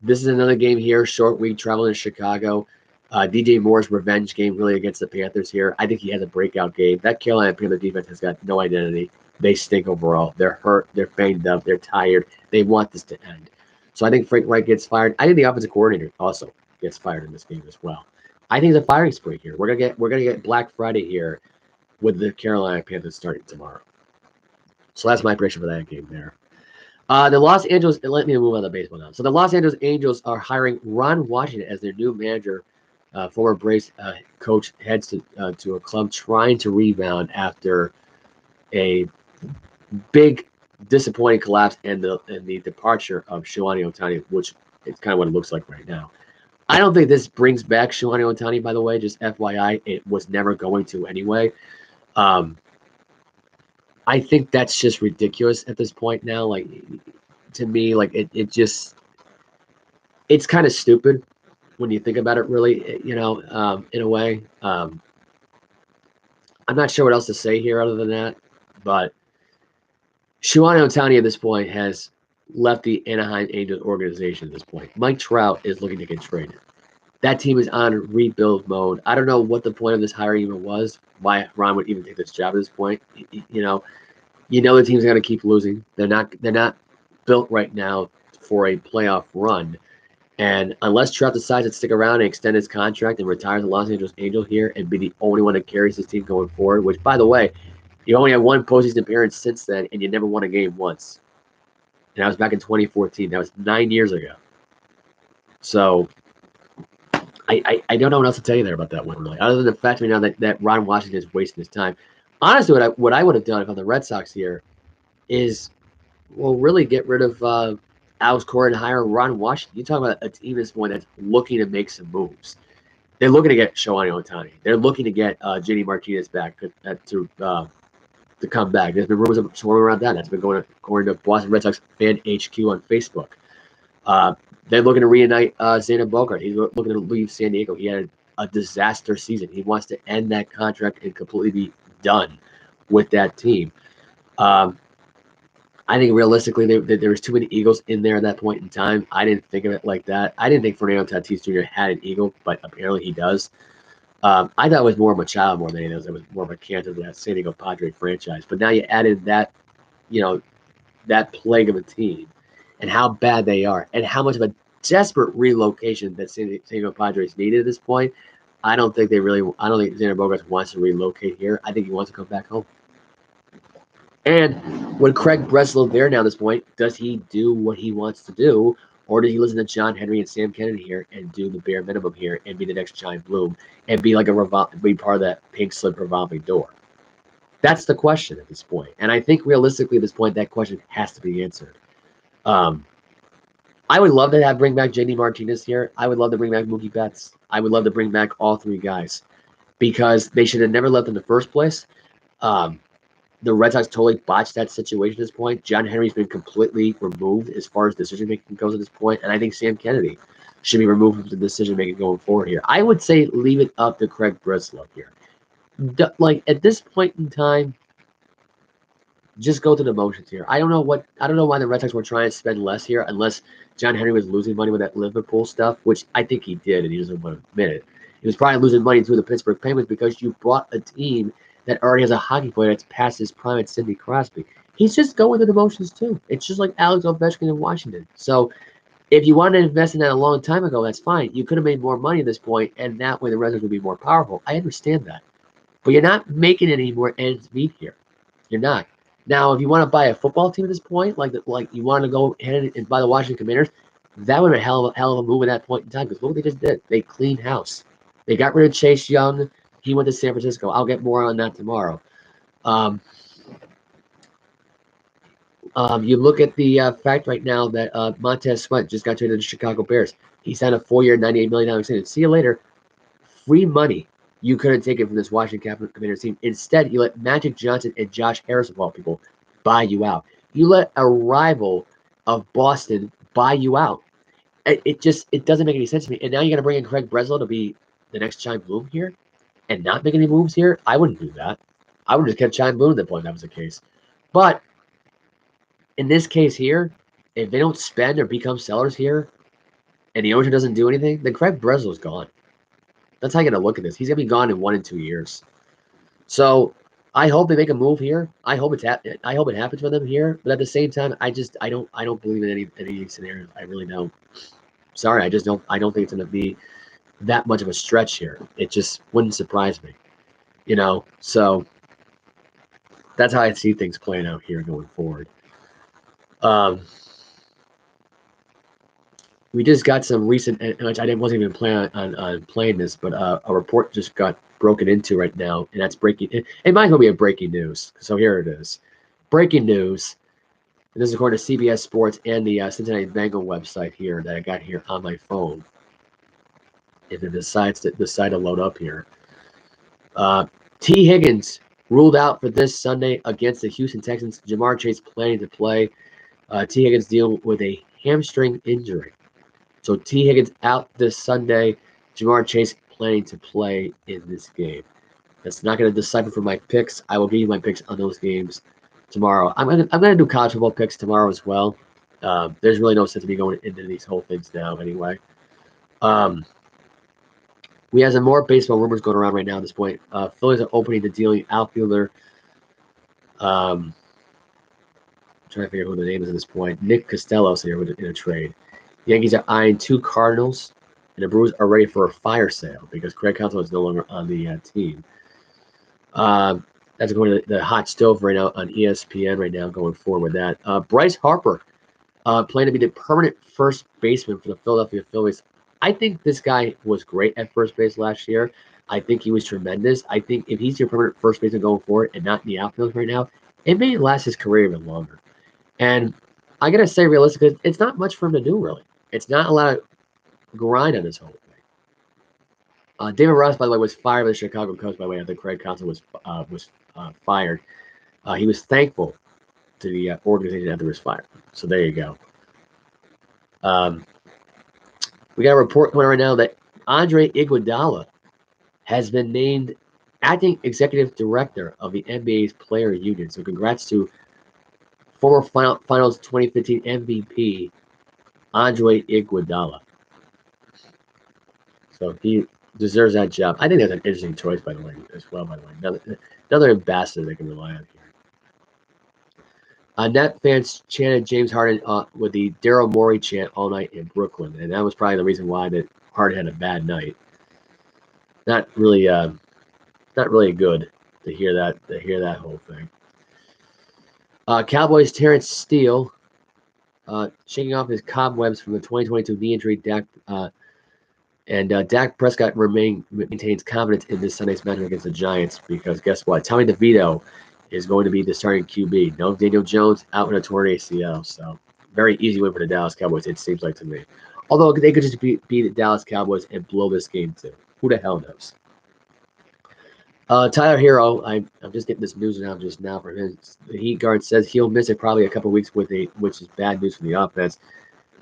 This is another game here, short week, traveling to Chicago. DJ Moore's revenge game really against the Panthers here. I think he has a breakout game. That Carolina Panther defense has got no identity. They stink overall. They're hurt. They're banged up. They're tired. They want this to end. So I think Frank Reich gets fired. I think the offensive coordinator also gets fired in this game as well. I think it's a firing spree here. We're gonna get Black Friday here with the Carolina Panthers starting tomorrow. So that's my prediction for that game there. The Los Angeles, let me move on to baseball now. So the Los Angeles Angels are hiring Ron Washington as their new manager. Former Braves coach heads to a club trying to rebound after a big disappointing collapse and the departure of Shohei Ohtani, which is kind of what it looks like right now. I don't think this brings back Shohei Ohtani, by the way, just FYI. It was never going to anyway. I think that's just ridiculous at this point now. Like, to me, like it's kind of stupid when you think about it, really, in a way. I'm not sure what else to say here other than that, but Shohei Ohtani at this point has left the Anaheim Angels organization at this point. Mike Trout is looking to get traded. That team is on rebuild mode. I don't know what the point of this hiring even was, why Ron would even take this job at this point. The team's going to keep losing. They're not built right now for a playoff run. And unless Trout decides to stick around and extend his contract and retire the Los Angeles Angels here and be the only one that carries this team going forward, which, by the way, you only had one postseason appearance since then, and you never won a game once. And that was back in 2014. That was 9 years ago. So I don't know what else to tell you there about that one, really, other than the fact now that Ron Washington is wasting his time. Honestly, what I would have done if I'm the Red Sox here is, really get rid of Alex Cora and hire Ron Washington. You talk about a team at this point that's looking to make some moves. They're looking to get Shohei Ohtani. They're looking to get JD Martinez back to come back. There's been rumors swirling around that. That's been going according to Boston Red Sox fan HQ on Facebook. They're looking to reunite Xander Bogart. He's looking to leave San Diego. He had a disaster season. He wants to end that contract and completely be done with that team. I think realistically, there was too many Eagles in there at that point in time. I didn't think of it like that. I didn't think Fernando Tatis Jr. had an Eagle, but apparently he does. I thought it was more of a child more than anything else. It was more of a cancer to that San Diego Padre franchise. But now you added that, that plague of a team and how bad they are and how much of a desperate relocation that San Diego Padres needed at this point. I don't think Xander Bogaerts wants to relocate here. I think he wants to come back home. And with Craig Breslow there now at this point, does he do what he wants to do? Or does he listen to John Henry and Sam Kennedy here and do the bare minimum here and be the next Giant Bloom and be like be part of that pink slip revolving door? That's the question at this point. And I think realistically at this point, that question has to be answered. I would love to bring back JD Martinez here. I would love to bring back Mookie Betts. I would love to bring back all three guys because they should have never left in the first place. The Red Sox totally botched that situation at this point. John Henry's been completely removed as far as decision-making goes at this point, and I think Sam Kennedy should be removed from the decision-making going forward here. I would say leave it up to Craig Breslow here. Like, at this point in time, just go through the motions here. I don't know why the Red Sox were trying to spend less here unless John Henry was losing money with that Liverpool stuff, which I think he did, and he doesn't want to admit it. He was probably losing money through the Pittsburgh Penguins because you brought a team that already has a hockey player that's past his prime at Sidney Crosby. He's just going through the motions too. It's just like Alex Ovechkin in Washington. So if you wanted to invest in that a long time ago, that's fine. You could have made more money at this point, and that way the Red Sox would be more powerful. I understand that. But you're not making any more ends meet here. You're not. Now, if you want to buy a football team at this point, like you want to go ahead and buy the Washington Commanders, that would have been a hell of a move at that point in time because look what they just did. They cleaned house. They got rid of Chase Young. He went to San Francisco. I'll get more on that tomorrow. You look at the fact right now that Montez Sweat just got traded to the Chicago Bears. He signed a 4-year, $98 million extension. See you later. Free money. You couldn't take it from this Washington Commanders team. Instead, you let Magic Johnson and Josh Harris, of all people, buy you out. You let a rival of Boston buy you out. It doesn't make any sense to me. And now you're going to bring in Craig Breslow to be the next Giant Bloom here and not make any moves here? I wouldn't do that. I would just kept Giant Bloom at that point if that was the case. But in this case here, if they don't spend or become sellers here and the owner doesn't do anything, then Craig Breslow's gone. That's how you got to look at this. He's going to be gone in 1 and 2 years. So I hope they make a move here. I hope it happens for them here. But at the same time, I don't believe in any scenario. I really don't. Sorry, I don't think it's going to be that much of a stretch here. It just wouldn't surprise me. So that's how I see things playing out here going forward. We just got some recent, which I wasn't even planning on playing this, but a report just got broken into right now, and that's breaking. It might as well be a breaking news. So here it is, breaking news. And this is according to CBS Sports and the Cincinnati Bengal website here that I got here on my phone. If it decides to load up here, T. Higgins ruled out for this Sunday against the Houston Texans. Jamar Chase planning to play. T. Higgins dealing with a hamstring injury. So T. Higgins out this Sunday. Jamar Chase planning to play in this game. That's not going to decipher for my picks. I will give you my picks on those games tomorrow. I'm gonna do college football picks tomorrow as well. There's really no sense of me going into these whole things now anyway. We have some more baseball rumors going around right now at this point. Phillies are opening the dealing outfielder. I'm trying to figure out who the name is at this point. Nick Costello's here in a trade. The Yankees are eyeing 2 Cardinals, and the Brewers are ready for a fire sale because Craig Counsell is no longer on the team. That's going to the hot stove right now on ESPN right now going forward with that. Bryce Harper planning to be the permanent first baseman for the Philadelphia Phillies. I think this guy was great at first base last year. I think he was tremendous. I think if he's your permanent first baseman going forward and not in the outfield right now, it may last his career even longer. And I got to say, realistically, it's not much for him to do, really. It's not a lot of grind on this whole thing. David Ross, by the way, was fired by the Chicago Cubs, by the way, after Craig Counsell was fired. He was thankful to the organization after his fire. So there you go. We got a report coming right now that Andre Iguodala has been named acting executive director of the NBA's player union. So congrats to former Finals 2015 MVP Andre Iguodala. So he deserves that job. I think that's an interesting choice, by the way, as well. By the way, another ambassador they can rely on here. Net fans chanted James Harden with the Daryl Morey chant all night in Brooklyn, and that was probably the reason why that Harden had a bad night. Not really good to hear that. To hear that whole thing. Cowboys Terrence Steele shaking off his cobwebs from the 2022 knee injury. Dak Prescott maintains confidence in this Sunday's matchup against the Giants because guess what? Tommy DeVito is going to be the starting QB. No Daniel Jones out with a torn ACL. So very easy win for the Dallas Cowboys, it seems like to me. Although they could just beat the Dallas Cowboys and blow this game too. Who the hell knows? Tyler Hero, I'm just getting this news now just now from him. The Heat guard says he'll miss it probably a couple weeks which is bad news for the offense.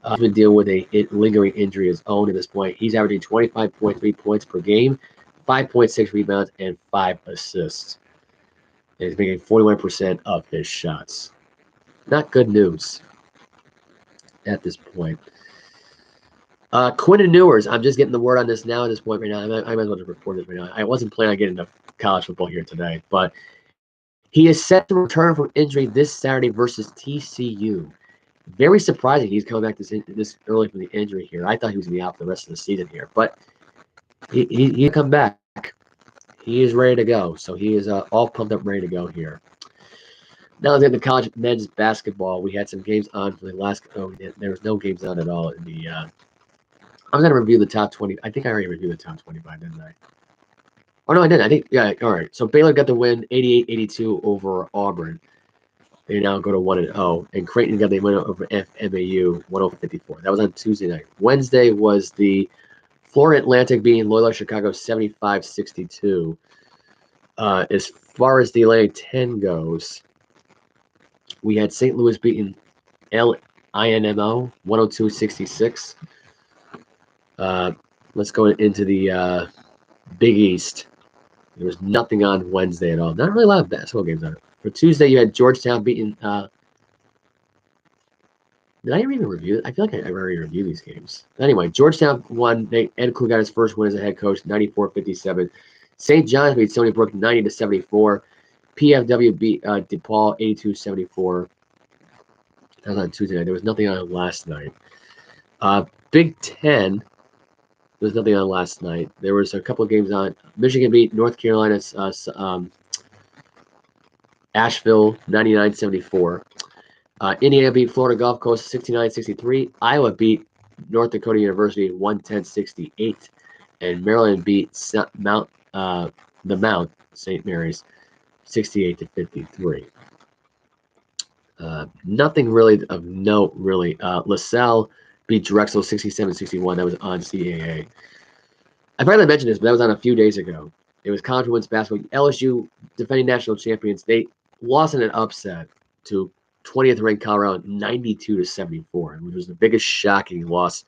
He's been dealing with a lingering injury of his own at this point. He's averaging 25.3 points per game, 5.6 rebounds, and 5 assists. And he's making 41% of his shots. Not good news at this point. Quinton Ewers, I'm just getting the word on this now at this point right now. I might as well just report this right now. I wasn't planning on getting to college football here today, but he is set to return from injury this Saturday versus TCU. Very surprising he's coming back this early from the injury here. I thought he was going to be out for the rest of the season here, but he come back. He is ready to go. So he is all pumped up, ready to go here. Now let's get the college men's basketball. We had some games on for the last. There was no games on at all in the. I'm going to review the top 20. I think I already reviewed the top 25, didn't I? Oh no, I didn't. I think all right. So Baylor got the win, 88-82 over Auburn. They now go to 1-0, and Creighton got the win over FMAU 1-54. That was on Tuesday night. Wednesday was the Florida Atlantic beating Loyola Chicago 75-62. As far as the Atlantic 10 goes, we had St. Louis beating LINMO 102-66. Let's go into the Big East. There was nothing on Wednesday at all. Not really a lot of basketball games on it. For Tuesday, you had Georgetown beating. Did I ever even review it? I feel like I already reviewed these games. Anyway, Georgetown won. Ed Clue got his first win as a head coach, 94-57. St. John's beat Stony Brook 90-74. PFW beat DePaul 82-74. That was on Tuesday night. There was nothing on last night. Big Ten. There was nothing on last night. There was a couple of games on. Michigan beat North Carolina. Asheville 99-74. Indiana beat Florida Gulf Coast 69-63. Iowa beat North Dakota University 110-68. And Maryland beat the Mount St. Mary's 68-53. Nothing really of note, really. LaSalle beat Drexel 67-61. That was on CAA. I probably mentioned this, but that was on a few days ago. It was college women's basketball. LSU, defending national champions, they lost in an upset to 20th ranked Colorado 92-74, which was the biggest shocking loss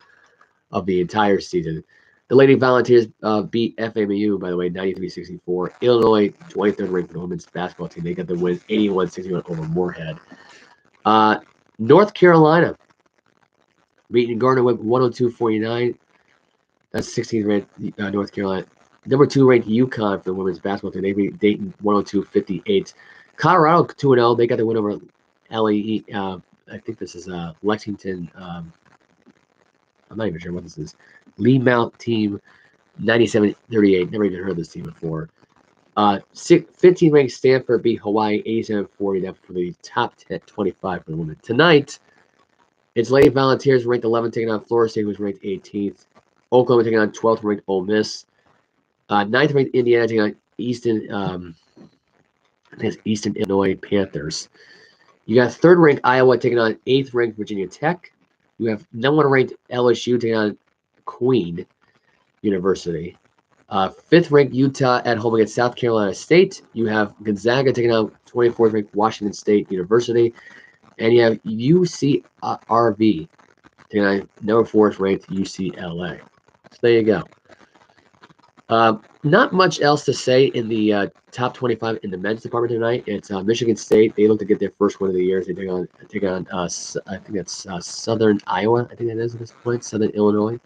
of the entire season. The Lady Volunteers beat FAMU, by the way, 93-64. Illinois, 23rd ranked women's basketball team, they got the win 81-61 over Moorhead. North Carolina beating Gardner Webb 102-49. That's 16th ranked North Carolina. Number 2 ranked UConn for the women's basketball team. They beat Dayton 102-58. Colorado 2-0. They got the win over LAE. I think this is Lexington. I'm not even sure what this is. Lee Mount team 97-38. Never even heard of this team before. 15th ranked Stanford beat Hawaii 87-40. That for the top 25 for the women. Tonight, it's Lady Volunteers ranked 11 taking on Florida State, who's ranked 18th. Oklahoma taking on 12th ranked Ole Miss. 9th ranked Indiana taking on Eastern Illinois Panthers. You got 3rd ranked Iowa taking on 8th ranked Virginia Tech. You have number 1 ranked LSU taking on Queen University. 5th ranked Utah at home against South Carolina State. You have Gonzaga taking on 24th ranked Washington State University. And you have UCRV taking on number 4 ranked UCLA. So there you go. Not much else to say in the top 25 in the men's department tonight. It's Michigan State. They look to get their first win of the year. They take on I think that's Southern Iowa. I think that is at this point. Southern Illinois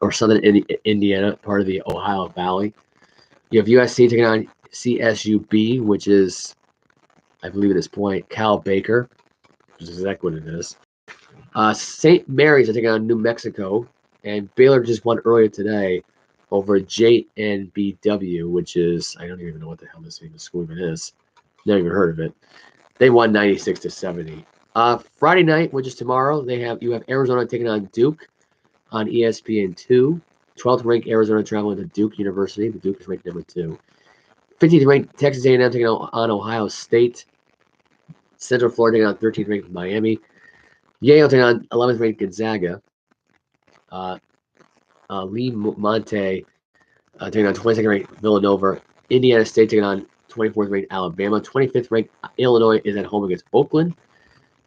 or Southern Indiana, part of the Ohio Valley. You have USC taking on CSUB, which is, I believe at this point, Cal Baker, which is exactly what it is. St. Mary's are taking on New Mexico, and Baylor just won earlier today over JNBW, which is, I don't even know what the hell this school even is. Never even heard of it. They won 96-70. Friday night, which is tomorrow, you have Arizona taking on Duke on ESPN2. 12th ranked Arizona traveling to Duke University. The Duke is ranked number 2. 15th ranked Texas A&M taking on Ohio State. Central Florida taking on 13th ranked Miami. Yale taking on 11th ranked Gonzaga. Lee Monte taking on 22nd ranked Villanova. Indiana State taking on 24th ranked Alabama. 25th ranked Illinois is at home against Oakland.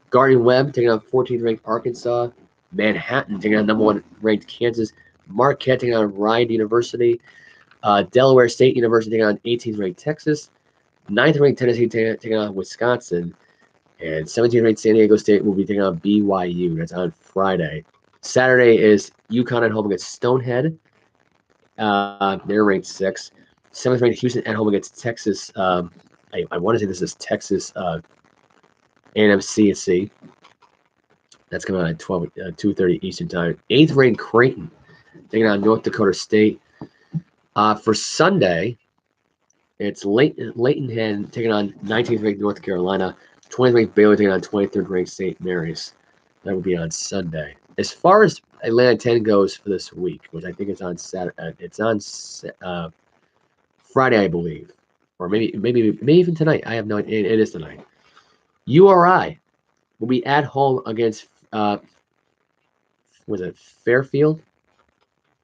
Gardner Webb taking on 14th ranked Arkansas. Manhattan taking on number 1 ranked Kansas. Marquette taking on Rider University. Delaware State University taking on 18th ranked Texas. 9th ranked Tennessee taking on Wisconsin. And 17th ranked San Diego State will be taking on BYU. That's on Friday. Saturday is UConn at home against Stonehead. They're ranked 6th. 7th ranked Houston at home against Texas. I want to say this is Texas A&M CSC. That's coming out at 2:30 Eastern Time. 8th ranked Creighton taking on North Dakota State. For Sunday, it's Layton taking on 19th ranked North Carolina. 20th ranked Baylor taking on 23rd ranked St. Mary's. That will be on Sunday. As far as Atlanta 10 goes for this week, which I think it's on Saturday, it's on Friday, I believe, or maybe even tonight. I have no idea. It is tonight. URI will be at home against was it Fairfield?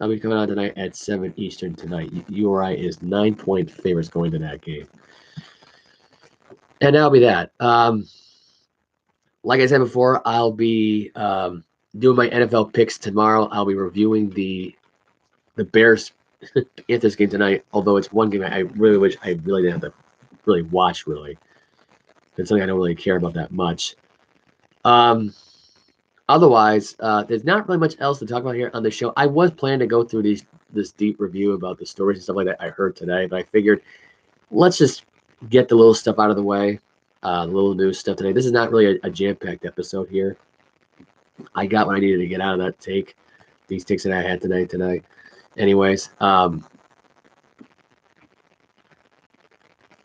I'll be coming out tonight at 7 Eastern tonight. URI is 9-point favorites going to that game. And that'll be that. Like I said before, I'll be doing my NFL picks tomorrow. I'll be reviewing the Bears Panthers game tonight, although it's one game I really wish I really didn't have to really watch, really. It's something I don't really care about that much. Otherwise, there's not really much else to talk about here on the show. I was planning to go through this deep review about the stories and stuff like that I heard today, but I figured let's just get the little stuff out of the way, the little news stuff today. This is not really a jam-packed episode here. I got what I needed to get out of that take, these takes that I had tonight. Anyways, not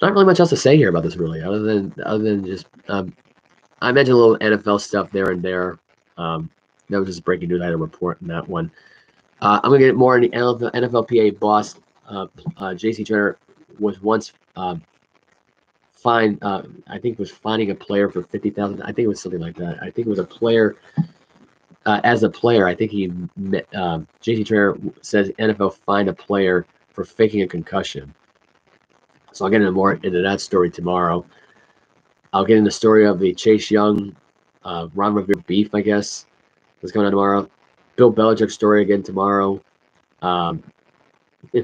really much else to say here about this, really, other than just I mentioned a little NFL stuff there and there. That was just breaking news. I had a report on that one. I'm gonna get more in the NFLPA boss. J.C. Turner was once fined. I think was finding a player for $50,000. I think it was something like that. I think it was a player. As a player, I think J.C. Turner says NFL fined a player for faking a concussion. So I'll get into that story tomorrow. I'll get into the story of the Chase Young, Ron Rivera beef, I guess, that's going on tomorrow. Bill Belichick story again tomorrow. My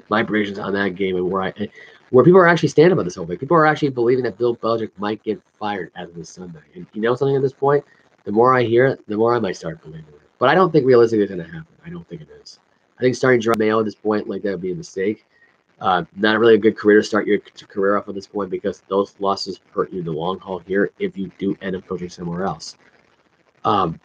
predictions on that game and where people are actually standing about this whole thing. People are actually believing that Bill Belichick might get fired as of this Sunday. And you know something at this point? The more I hear it, the more I might start believing it. But I don't think realistically it's going to happen. I don't think it is. I think starting Jerome Mayo at this point, like that would be a mistake. Not really a good career to start your career off at this point because those losses hurt you in the long haul here if you do end up coaching somewhere else. And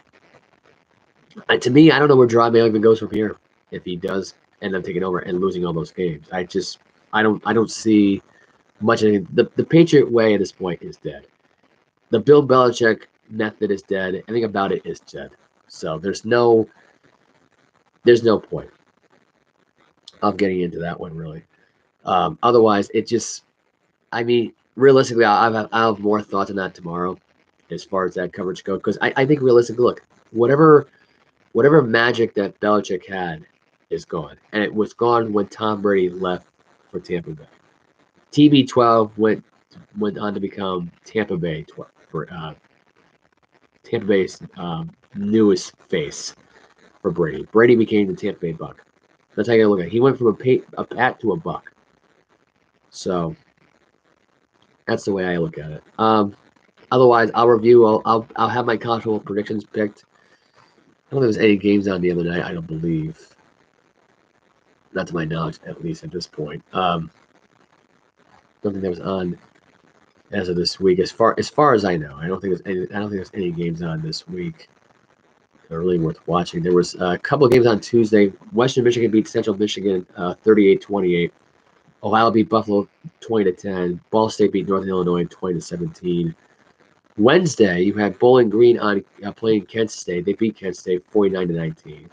to me, I don't know where Jerome Mayo even goes from here if he does end up taking over and losing all those games. I don't see much of anything. The Patriot way at this point is dead. The Bill Belichick method is dead. Everything about it is dead. So there's no point of getting into that one really. Otherwise, it just, I mean, realistically, I'll have more thoughts on that tomorrow as far as that coverage goes. Because I think realistically, look, whatever magic that Belichick had is gone. And it was gone when Tom Brady left for Tampa Bay. TB12 went on to become Tampa Bay 12 for Tampa Bay's newest face for Brady. Brady became the Tampa Bay Buck. That's how you gotta look at it. He went from a pat to a buck. So that's the way I look at it. Otherwise, I'll review. I'll have my college football predictions picked. I don't think there was any games on the other night. I don't believe, not to my knowledge, at least at this point. Don't think that was on as of this week. As far as I know, I don't think there's any games on this week that are really worth watching. There was a couple of games on Tuesday. Western Michigan beat Central Michigan 38-28. Ohio beat Buffalo 20-10. Ball State beat Northern Illinois 20-17. Wednesday, you had Bowling Green on playing Kent State. They beat Kent State 49-19.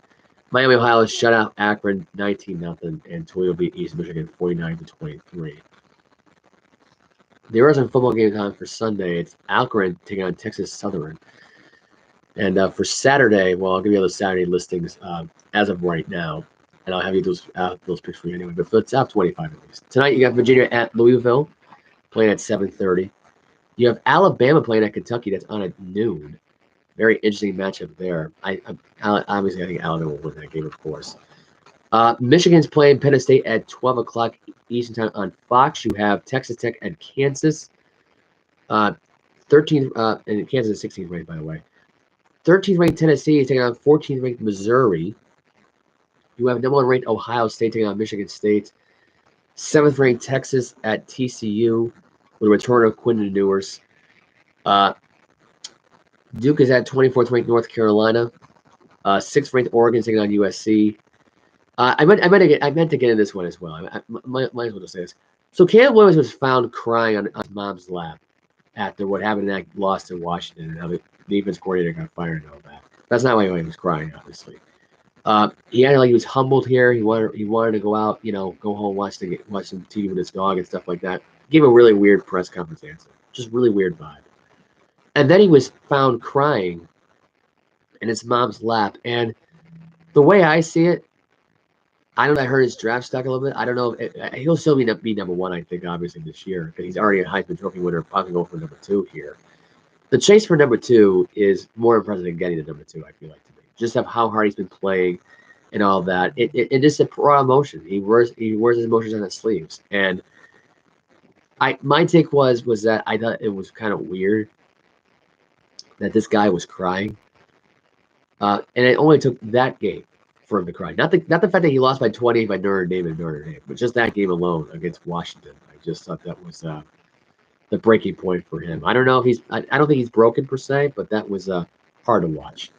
Miami, Ohio shut out Akron 19-0, and Toledo beat East Michigan 49-23. There are some football games on for Sunday. It's Akron taking on Texas Southern. And for Saturday, well, I'll give you the Saturday listings as of right now, and I'll have you those picks for you anyway. But for the top 25 at least. Tonight, you got Virginia at Louisville playing at 7:30. You have Alabama playing at Kentucky. That's on at noon. Very interesting matchup there. Obviously, I think Alabama will win that game, of course. Michigan's playing Penn State at 12 o'clock Eastern Time on Fox. You have Texas Tech at Kansas. 13th, and Kansas is 16th ranked, by the way. 13th ranked Tennessee is taking on 14th ranked Missouri. You have number 1 ranked Ohio State taking on Michigan State. 7th ranked Texas at TCU with a return of Quinton Ewers. Duke is at 24th ranked North Carolina. 6th ranked Oregon taking on USC. I meant to get into this one as well. I might as well just say this. So Caleb Williams was found crying on his mom's lap after what happened in that loss to Washington and how the defense coordinator got fired and all that. That's not why he was crying, obviously. He acted like he was humbled here. He wanted to go out, go home, watch some TV with his dog and stuff like that. Gave a really weird press conference answer. Just really weird vibe. And then he was found crying in his mom's lap. And the way I see it, I don't know. I heard his draft stock a little bit. I don't know. He'll still be number 1, I think, obviously, this year. Because he's already a Heisman Trophy winner, probably go for number 2 here. The chase for number 2 is more impressive than getting to number 2, I feel like, to me. Just of how hard he's been playing and all that. It is a raw emotion. He wears his emotions on his sleeves. And my take was that I thought it was kind of weird that this guy was crying. And it only took that game for him to cry. Not the fact that he lost by 20 by Notre Dame, but just that game alone against Washington. I just thought that was the breaking point for him. I don't know if I don't think he's broken per se, but that was hard to watch.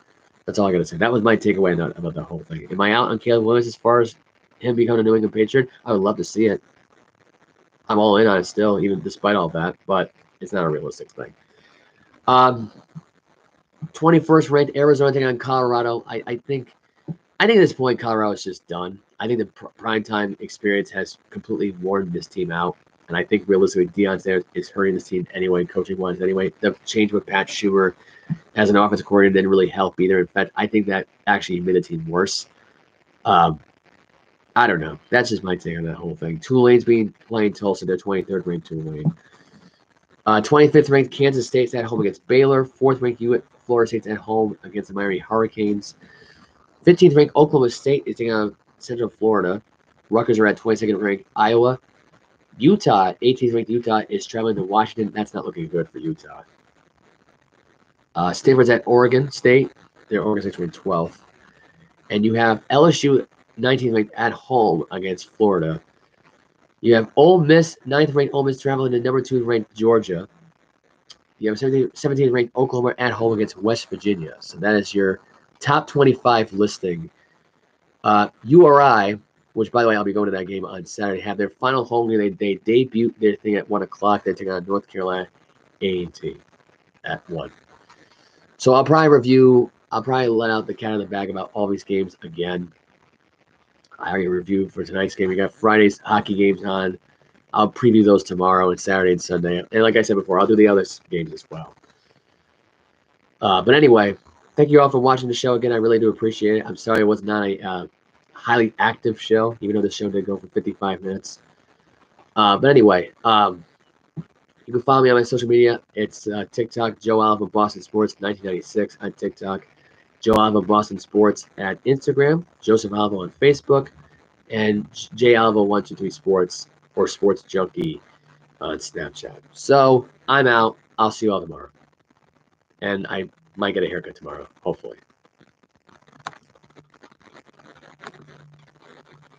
That's all I got to say. That was my takeaway about the whole thing. Am I out on Caleb Williams as far as him becoming a New England Patriot? I would love to see it. I'm all in on it still, even despite all that, but it's not a realistic thing. 21st ranked Arizona taking on Colorado. I think at this point Colorado is just done. I think the primetime experience has completely worn this team out, and I think realistically Deion Sanders is hurting this team anyway, coaching wise anyway. The change with Pat Schumer as an offensive coordinator didn't really help either. In fact, I think that actually made the team worse. I don't know. That's just my take on that whole thing. Tulane's playing Tulsa. They're 23rd ranked Tulane. 25th ranked Kansas State's at home against Baylor. 4th ranked Florida State's at home against the Miami Hurricanes. 15th ranked Oklahoma State is taking on Central Florida. Rutgers are at 22nd ranked Iowa. Utah, 18th ranked Utah, is traveling to Washington. That's not looking good for Utah. Stanford's at Oregon State. Their Oregon State's ranked 12th. And you have LSU, 19th ranked at home against Florida. You have Ole Miss, 9th ranked Ole Miss traveling to number 2 ranked Georgia. You have 17th ranked Oklahoma at home against West Virginia. So that is your top 25 listing. URI, which by the way I'll be going to that game on Saturday, have their final home game. They debut their thing at 1 o'clock. They take on North Carolina A&T at 1. So I'll probably let out the cat out of the bag about all these games again. I already reviewed for tonight's game. We got Friday's hockey games on. I'll preview those tomorrow and Saturday and Sunday. And like I said before, I'll do the other games as well. But anyway, thank you all for watching the show again. I really do appreciate it. I'm sorry it was not a highly active show, even though the show did go for 55 minutes. But anyway, You can follow me on my social media. It's TikTok, Joe Alva Boston Sports 1996 on TikTok, Joe Alva Boston Sports at Instagram, Joseph Alva on Facebook, and J Alva 123 Sports or Sports Junkie on Snapchat. So I'm out. I'll see you all tomorrow. And I might get a haircut tomorrow, hopefully.